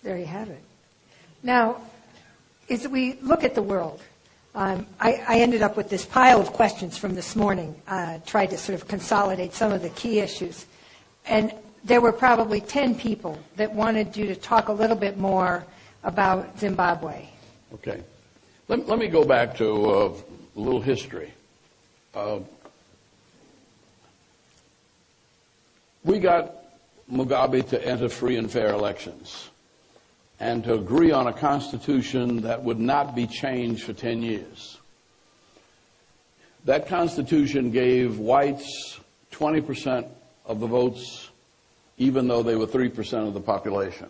There you have it. Now, as we look at the world, I ended up with this pile of questions from this morning, tried to sort of consolidate some of the key issues. And there were probably 10 people that wanted you to talk a little bit more about Zimbabwe. Okay. Let me go back to a little history. We got Mugabe to enter free and fair elections and to agree on a constitution that would not be changed for 10 years. That constitution gave whites 20% of the votes, even though they were 3% of the population.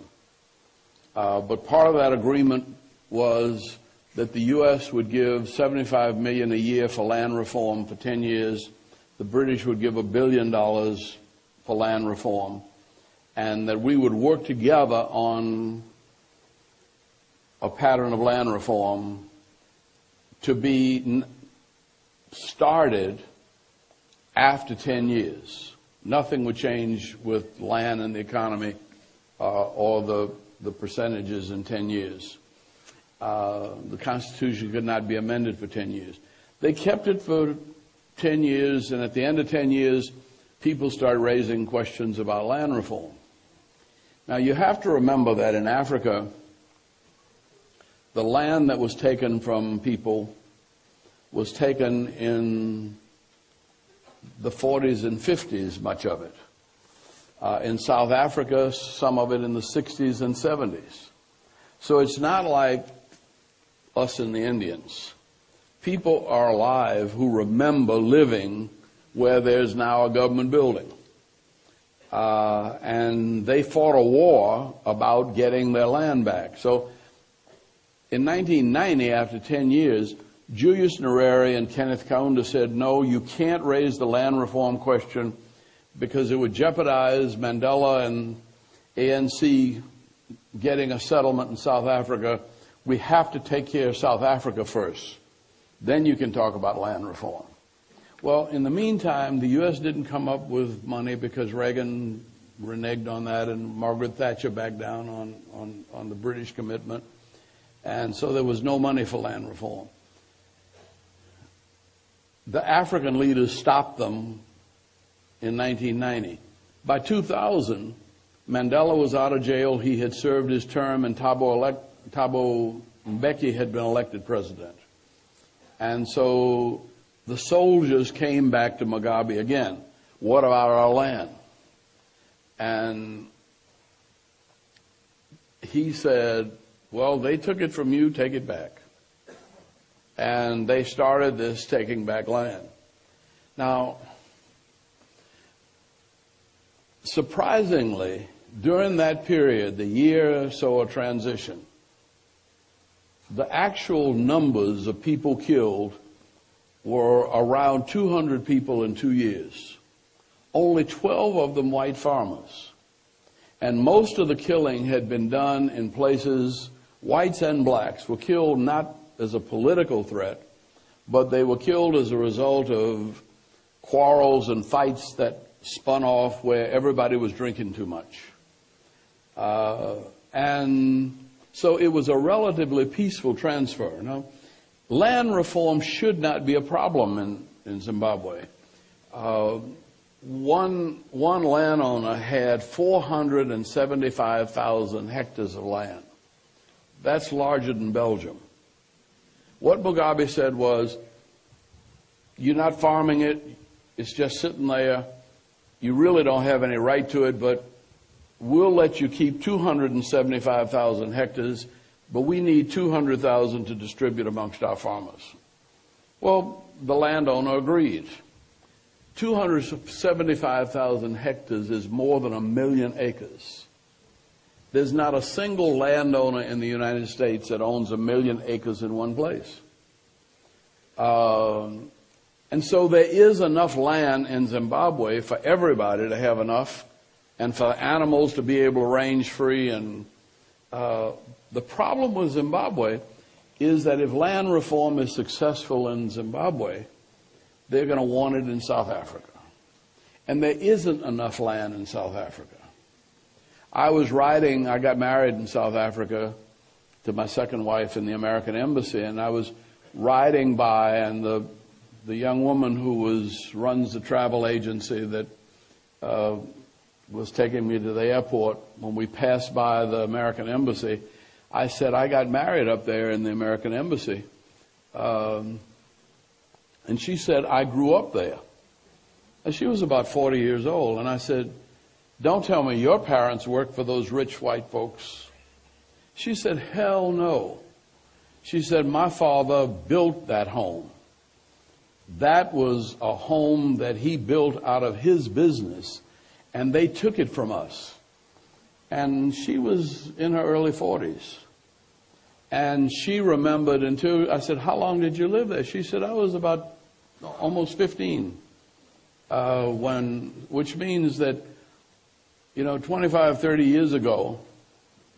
But part of that agreement was that the U.S. would give $75 million a year for land reform for 10 years. The British would give $1 billion for land reform, and that we would work together on a pattern of land reform to be started after 10 years. Nothing would change with land and the economy or the percentages in 10 years. The Constitution could not be amended for 10 years. They kept it for 10 years, and at the end of 10 years, people started raising questions about land reform. Now, you have to remember that in Africa, the land that was taken from people was taken in the 40s and 50s, much of it. In South Africa, some of it in the 60s and 70s. So it's not like us and the Indians. People are alive who remember living where there's now a government building. And they fought a war about getting their land back. So in 1990, after 10 years, Julius Nyerere and Kenneth Kaunda said, no, you can't raise the land reform question because it would jeopardize Mandela and ANC getting a settlement in South Africa. We have to take care of South Africa first. Then you can talk about land reform. Well, in the meantime, the U.S. didn't come up with money because Reagan reneged on that and Margaret Thatcher backed down on the British commitment. And so there was no money for land reform. The African leaders stopped them in 1990. By 2000, Mandela was out of jail. He had served his term, and Thabo Mbeki had been elected president. And so the soldiers came back to Mugabe again. What about our land? And he said, well, they took it from you, take it back. And they started this taking back land. Now, surprisingly, during that period, the year or so of transition, the actual numbers of people killed were around 200 people in 2 years. Only 12 of them white farmers. And most of the killing had been done in places, whites and blacks were killed not as a political threat, but they were killed as a result of quarrels and fights that spun off where everybody was drinking too much. And so it was a relatively peaceful transfer. Now, land reform should not be a problem in Zimbabwe. One landowner had 475,000 hectares of land. That's larger than Belgium. What Mugabe said was, you're not farming it, it's just sitting there, you really don't have any right to it, but we'll let you keep 275,000 hectares, but we need 200,000 to distribute amongst our farmers. Well, the landowner agreed. 275,000 hectares is more than 1 million acres. There's not a single landowner in the United States that owns 1 million acres in one place. And so there is enough land in Zimbabwe for everybody to have enough and for animals to be able to range free. And the problem with Zimbabwe is that if land reform is successful in Zimbabwe, they're going to want it in South Africa. And there isn't enough land in South Africa. I got married in South Africa to my second wife in the American Embassy, and I was riding by, and the young woman who runs the travel agency that was taking me to the airport, when we passed by the American Embassy, I said, I got married up there in the American Embassy. And she said, I grew up there. And she was about 40 years old. And I said, don't tell me your parents worked for those rich white folks. She said, hell no. She said, my father built that home. That was a home that he built out of his business, and they took it from us. And she was in her early 40s. And she remembered until, I said, how long did you live there? She said, I was about almost 15. Which means that, 25, 30 years ago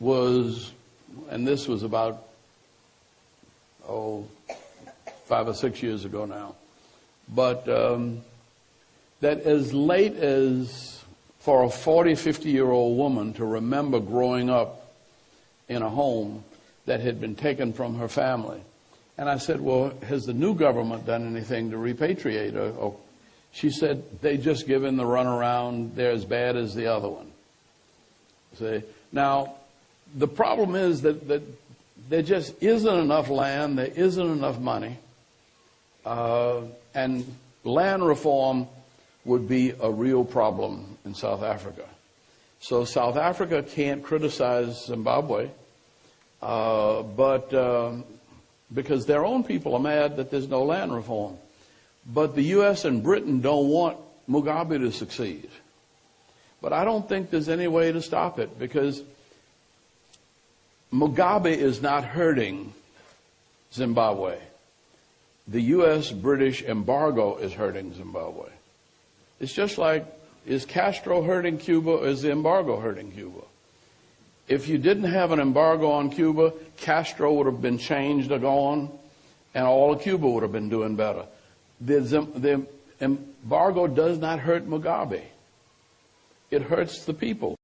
and this was about, 5 or 6 years ago now. But that as late as for a 40, 50-year-old woman to remember growing up in a home that had been taken from her family. And I said, well, has the new government done anything to repatriate her? Oh, she said, they just give in the runaround. They're as bad as the other one. See? Now, the problem is that there just isn't enough land. There isn't enough money. And land reform would be a real problem in South Africa. So South Africa can't criticize Zimbabwe, because their own people are mad that there's no land reform. But the U.S. and Britain don't want Mugabe to succeed. But I don't think there's any way to stop it, because Mugabe is not hurting Zimbabwe. The U.S.-British embargo is hurting Zimbabwe. It's just like, is Castro hurting Cuba, or is the embargo hurting Cuba? If you didn't have an embargo on Cuba, Castro would have been changed or gone, and all of Cuba would have been doing better. The embargo does not hurt Mugabe. It hurts the people.